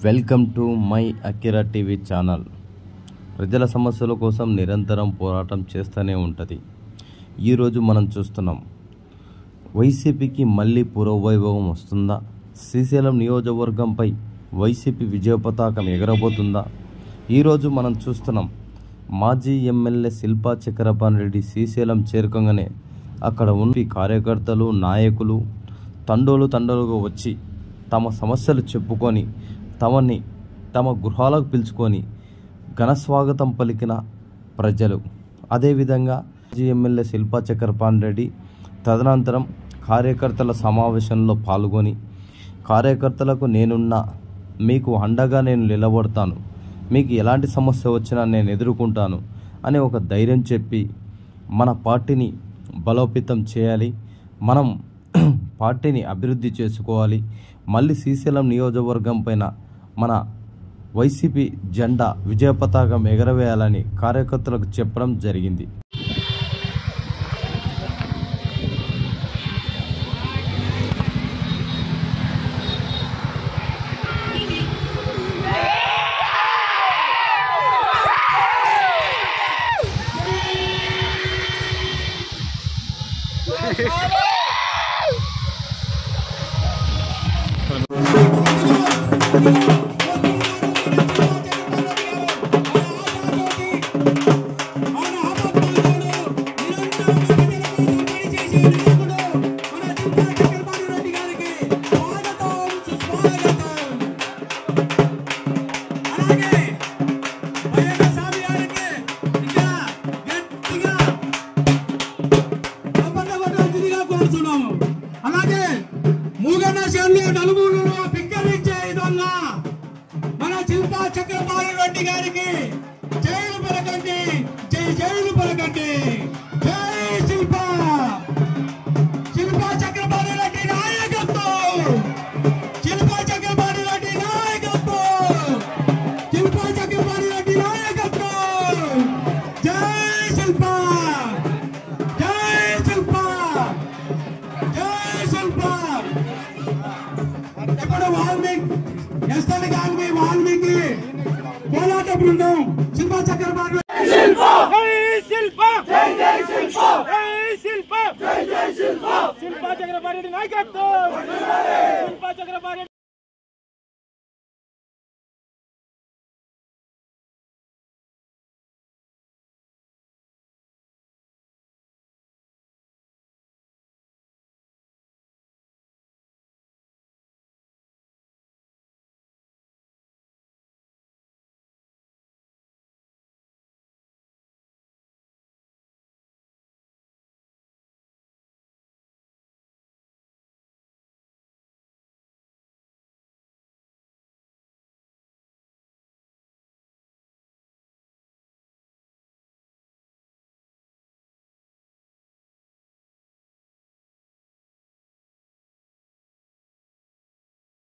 Welcome to my Akira TV channel. ప్రజల సమస్యల కోసం నిరంతరం పోరాటం చేస్తూనే ఉంటుంది. ఈరోజు మనం చూస్తున్నాం, వైసీపీకి మళ్ళీ పురోవైభవం వస్తుందా? శ్రీశైలం నియోజకవర్గంపై వైసీపీ విజయ పతాకం ఎగరబోతుందా? ఈరోజు మనం చూస్తున్నాం, మాజీ ఎమ్మెల్యే శిల్పా చక్రపాణి రెడ్డి శ్రీశైలం చేరుకోగానే అక్కడ ఉన్న కార్యకర్తలు, నాయకులు తండోలుగా వచ్చి తమ సమస్యలు చెప్పుకొని తమ గృహాలకు పిలుచుకొని ఘన స్వాగతం పలికిన ప్రజలు. అదేవిధంగా మాజీ ఎమ్మెల్యే శిల్పా చక్రపాణి రెడ్డి తదనంతరం కార్యకర్తల సమావేశంలో పాల్గొని, కార్యకర్తలకు నేనున్నా, మీకు అండగా నేను నిలబడతాను, మీకు ఎలాంటి సమస్య వచ్చినా నేను ఎదుర్కొంటాను అనే ఒక ధైర్యం చెప్పి మన పార్టీని బలోపేతం చేయాలి, మనం పార్టీని అభివృద్ధి చేసుకోవాలి, మళ్ళీ శ్రీశైలం నియోజకవర్గం పైన మన వైసీపీ జెండా విజయ పతాకం ఎగరవేయాలని కార్యకర్తలకు చెప్పడం జరిగింది. అలాగే మూగన్న శైలిలో నలుగురులో పిక్కరించే విధంగా మన శిల్పా చక్రపాణి రెడ్డి గారికి జైలు పలకండి, జైలు పలకండి, జై శిల్పా చక్రపాణి రెడ్డి నాయకత్వం, శిల్పా చక్రపాణి రెడ్డి నాయకత్వం, శిల్పా చక్రపాణి రెడ్డి నాయకత్వం, జై శిల్పా, జై శిల్పా, జై శిల్పా. ఇప్పుడు వాల్మీకి పోరాట బృందం శిల్పా చక్రపాణి శిల్పా చక్రపాణి నాయకత్వం,